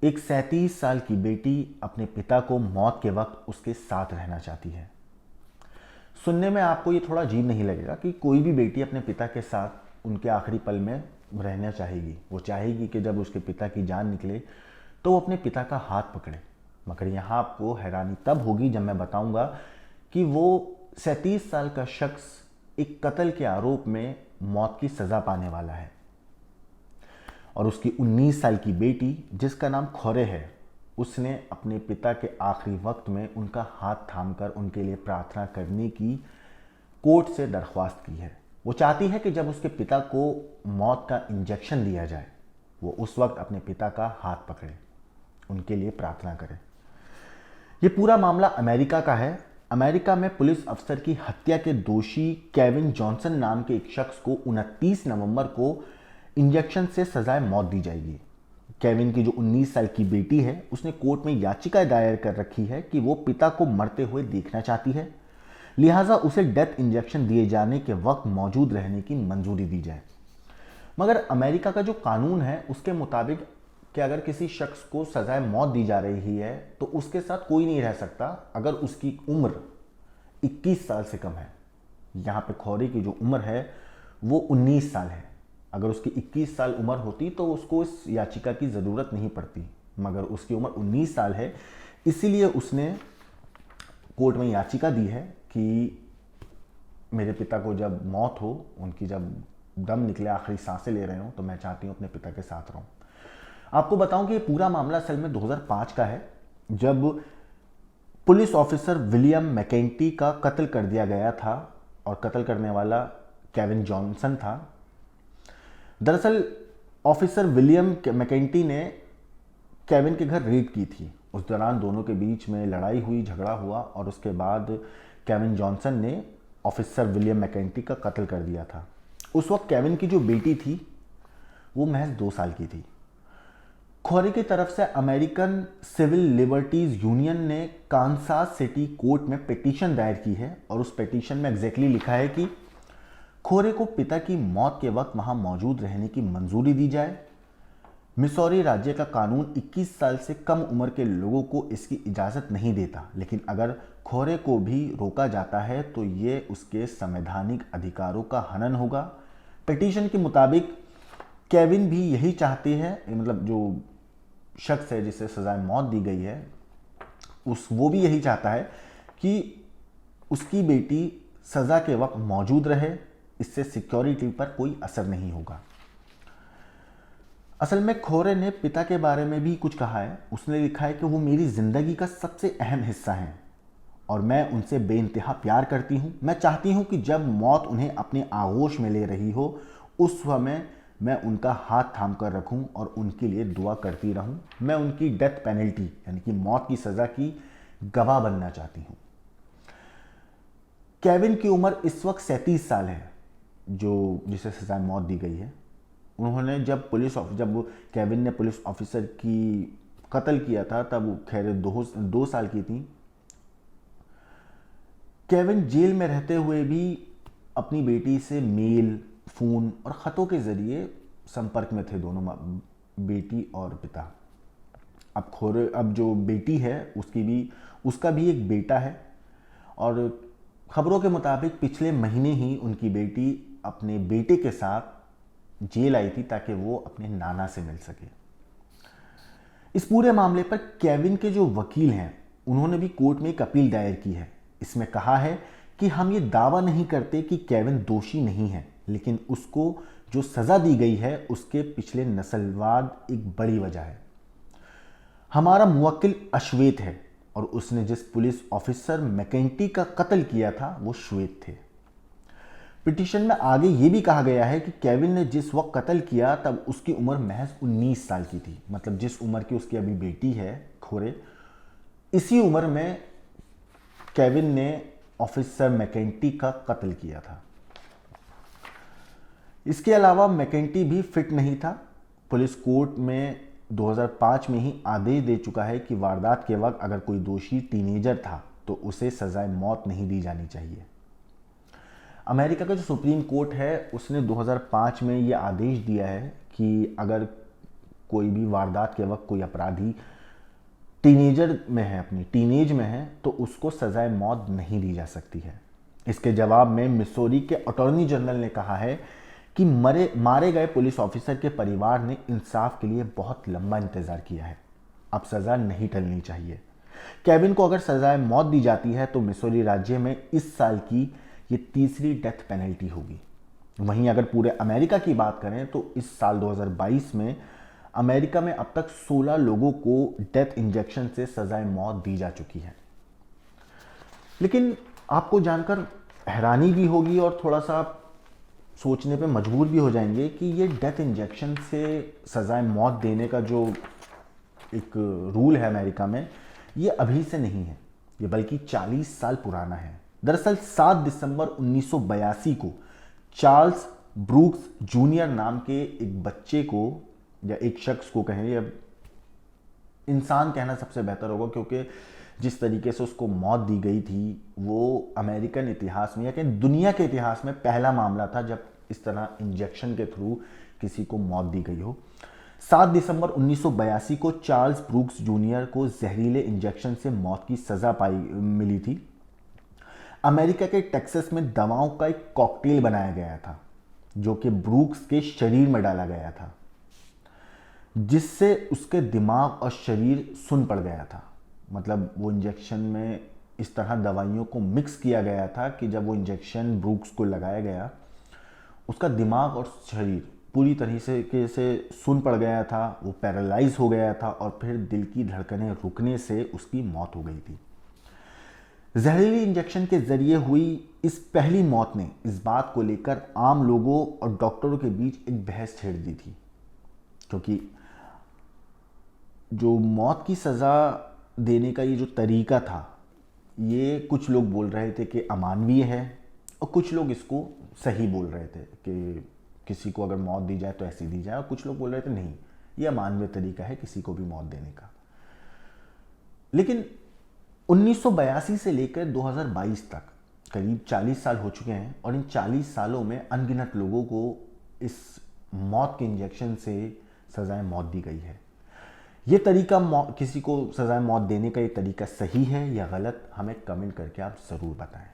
एक 37 साल की बेटी अपने पिता को मौत के वक्त उसके साथ रहना चाहती है। सुनने में आपको ये थोड़ा अजीब नहीं लगेगा कि कोई भी बेटी अपने पिता के साथ उनके आखिरी पल में रहना चाहेगी। वो चाहेगी कि जब उसके पिता की जान निकले तो वो अपने पिता का हाथ पकड़े। मगर यहाँ आपको हैरानी तब होगी जब मैं बताऊंगा कि वो 37 साल का शख्स एक कत्ल के आरोप में मौत की सज़ा पाने वाला है और उसकी 19 साल की बेटी जिसका नाम खौरे है, उसने अपने पिता के आखिरी वक्त में उनका हाथ थामकर उनके लिए प्रार्थना करने की कोर्ट से दरख्वास्त की है। वो चाहती है कि जब उसके पिता को मौत का इंजेक्शन दिया जाए वो उस वक्त अपने पिता का हाथ पकड़े, उनके लिए प्रार्थना करे। ये पूरा मामला अमेरिका का है। अमेरिका में पुलिस अफसर की हत्या के दोषी केविन जॉनसन नाम के एक शख्स को 29 नवंबर को इंजेक्शन से सजाए मौत दी जाएगी। केविन की जो 19 साल की बेटी है उसने कोर्ट में याचिका दायर कर रखी है कि वो पिता को मरते हुए देखना चाहती है, लिहाजा उसे डेथ इंजेक्शन दिए जाने के वक्त मौजूद रहने की मंजूरी दी जाए। मगर अमेरिका का जो कानून है उसके मुताबिक कि अगर किसी शख्स को सजाए मौत दी जा रही है तो उसके साथ कोई नहीं रह सकता अगर उसकी उम्र 21 साल से कम है। यहाँ पे खौरे की जो उम्र है वो 19 साल है। अगर उसकी 21 साल उम्र होती तो उसको इस याचिका की ज़रूरत नहीं पड़ती, मगर उसकी उम्र 19 साल है, इसीलिए उसने कोर्ट में याचिका दी है कि मेरे पिता को जब मौत हो, उनकी जब दम निकले, आखिरी सांसें ले रहे हो, तो मैं चाहती हूँ अपने पिता के साथ रहूँ। आपको बताऊं कि ये पूरा मामला असल में 2005 का है, जब पुलिस ऑफिसर विलियम मैकेंटी का कत्ल कर दिया गया था और कत्ल करने वाला केविन जॉनसन था। दरअसल ऑफिसर विलियम मैकेंटी ने केविन के घर रेड की थी। उस दौरान दोनों के बीच में लड़ाई हुई, झगड़ा हुआ और उसके बाद केविन जॉनसन ने ऑफिसर विलियम मैकेंटी का कत्ल कर दिया था। उस वक्त केविन की जो बेटी थी वो महज 2 साल की थी। खौरे की तरफ से अमेरिकन सिविल लिबर्टीज यूनियन ने कांसास सिटी कोर्ट में पिटीशन दायर की है और उस पिटीशन में एग्जैक्टली लिखा है कि खौरे को पिता की मौत के वक्त वहां मौजूद रहने की मंजूरी दी जाए। मिसौरी राज्य का कानून 21 साल से कम उम्र के लोगों को इसकी इजाज़त नहीं देता, लेकिन अगर खौरे को भी रोका जाता है तो ये उसके संवैधानिक अधिकारों का हनन होगा। पिटीशन के मुताबिक केविन भी यही चाहते हैं, मतलब जो शख्स है जिसे सजाए मौत दी गई है वो भी यही चाहता है कि उसकी बेटी सज़ा के वक्त मौजूद रहे, इससे सिक्योरिटी पर कोई असर नहीं होगा। असल में खौरे ने पिता के बारे में भी कुछ कहा है। उसने लिखा है कि वो मेरी ज़िंदगी का सबसे अहम हिस्सा हैं और मैं उनसे बेइंतहा प्यार करती हूँ। मैं चाहती हूँ कि जब मौत उन्हें अपने आगोश में ले रही हो उस समय मैं उनका हाथ थाम कर रखूँ और उनके लिए दुआ करती रहूँ। मैं उनकी डेथ पेनल्टी यानी कि मौत की सज़ा की गवाह बनना चाहती हूँ। केविन की उम्र इस वक्त 37 साल है, जो जिसे सजा मौत दी गई है। उन्होंने जब केविन ने पुलिस ऑफिसर की कत्ल किया था तब वो खैर 2 साल की थी। केविन जेल में रहते हुए भी अपनी बेटी से मेल, फ़ोन और ख़तों के ज़रिए संपर्क में थे, दोनों बेटी और पिता। अब जो बेटी है उसका भी एक बेटा है और खबरों के मुताबिक पिछले महीने ही उनकी बेटी अपने बेटे के साथ जेल आई थी ताकि वो अपने नाना से मिल सके। इस पूरे मामले पर केविन के जो वकील हैं उन्होंने भी कोर्ट में एक अपील दायर की है। इसमें कहा है कि हम ये दावा नहीं करते कि केविन दोषी नहीं है, लेकिन उसको जो सज़ा दी गई है उसके पिछले नस्लवाद एक बड़ी वजह है। हमारा मुवक्किल अश्वेत है और उसने जिस पुलिस ऑफिसर मैकेंटी का कत्ल किया था वो श्वेत थे। पिटीशन में आगे ये भी कहा गया है कि केविन ने जिस वक्त कत्ल किया तब उसकी उम्र महज 19 साल की थी। मतलब जिस उम्र की उसकी अभी बेटी है खौरे, इसी उम्र में केविन ने ऑफिसर मैकेंटी का कत्ल किया था। इसके अलावा मैकेंटी भी फिट नहीं था। पुलिस कोर्ट में 2005 में ही आदेश दे चुका है कि वारदात के वक्त अगर कोई दोषी टीनेजर था तो उसे सजाए मौत नहीं दी जानी चाहिए। अमेरिका का जो सुप्रीम कोर्ट है उसने 2005 में ये आदेश दिया है कि अगर कोई भी वारदात के वक्त कोई अपराधी टीनेजर में है, अपनी टीनेज में है, तो उसको सजाए मौत नहीं दी जा सकती है। इसके जवाब में मिसौरी के अटॉर्नी जनरल ने कहा है कि मारे गए पुलिस ऑफिसर के परिवार ने इंसाफ के लिए बहुत लंबा इंतजार किया है, अब सजा नहीं टलनी चाहिए। केविन को अगर सजाए मौत दी जाती है तो मिसौरी राज्य में इस साल की ये तीसरी डेथ पेनल्टी होगी। वहीं अगर पूरे अमेरिका की बात करें तो इस साल 2022 में अमेरिका में अब तक 16 लोगों को डेथ इंजेक्शन से सजाए मौत दी जा चुकी है। लेकिन आपको जानकर हैरानी भी होगी और थोड़ा सा सोचने पे मजबूर भी हो जाएंगे कि ये डेथ इंजेक्शन से सजाए मौत देने का जो एक रूल है अमेरिका में, ये अभी से नहीं है, ये बल्कि 40 साल पुराना है। दरअसल 7 दिसंबर 1982 को चार्ल्स ब्रूक्स जूनियर नाम के एक बच्चे को, या एक शख्स को कहें, या इंसान कहना सबसे बेहतर होगा, क्योंकि जिस तरीके से उसको मौत दी गई थी वो अमेरिकन इतिहास में या कहीं दुनिया के इतिहास में पहला मामला था जब इस तरह इंजेक्शन के थ्रू किसी को मौत दी गई हो। 7 दिसंबर 1982 को चार्ल्स ब्रूक्स जूनियर को जहरीले इंजेक्शन से मौत की सजा मिली थी। अमेरिका के टेक्सास में दवाओं का एक कॉकटेल बनाया गया था जो कि ब्रूक्स के शरीर में डाला गया था, जिससे उसके दिमाग और शरीर सुन्न पड़ गया था। मतलब वो इंजेक्शन में इस तरह दवाइयों को मिक्स किया गया था कि जब वो इंजेक्शन ब्रूक्स को लगाया गया, उसका दिमाग और शरीर पूरी तरह से सुन्न पड़ गया था, वो पैरालाइज हो गया था और फिर दिल की धड़कनें रुकने से उसकी मौत हो गई थी। जहरीली इंजेक्शन के जरिए हुई इस पहली मौत ने इस बात को लेकर आम लोगों और डॉक्टरों के बीच एक बहस छेड़ दी थी, क्योंकि जो मौत की सज़ा देने का ये जो तरीका था, ये कुछ लोग बोल रहे थे कि अमानवीय है और कुछ लोग इसको सही बोल रहे थे कि किसी को अगर मौत दी जाए तो ऐसी दी जाए, और कुछ लोग बोल रहे थे नहीं, ये अमानवीय तरीका है किसी को भी मौत देने का। लेकिन 1982 से लेकर 2022 तक करीब 40 साल हो चुके हैं और इन 40 सालों में अनगिनत लोगों को इस मौत के इंजेक्शन से सजाए मौत दी गई है। ये तरीका किसी को सजाए मौत देने का ये तरीका सही है या गलत, हमें कमेंट करके आप ज़रूर बताएं।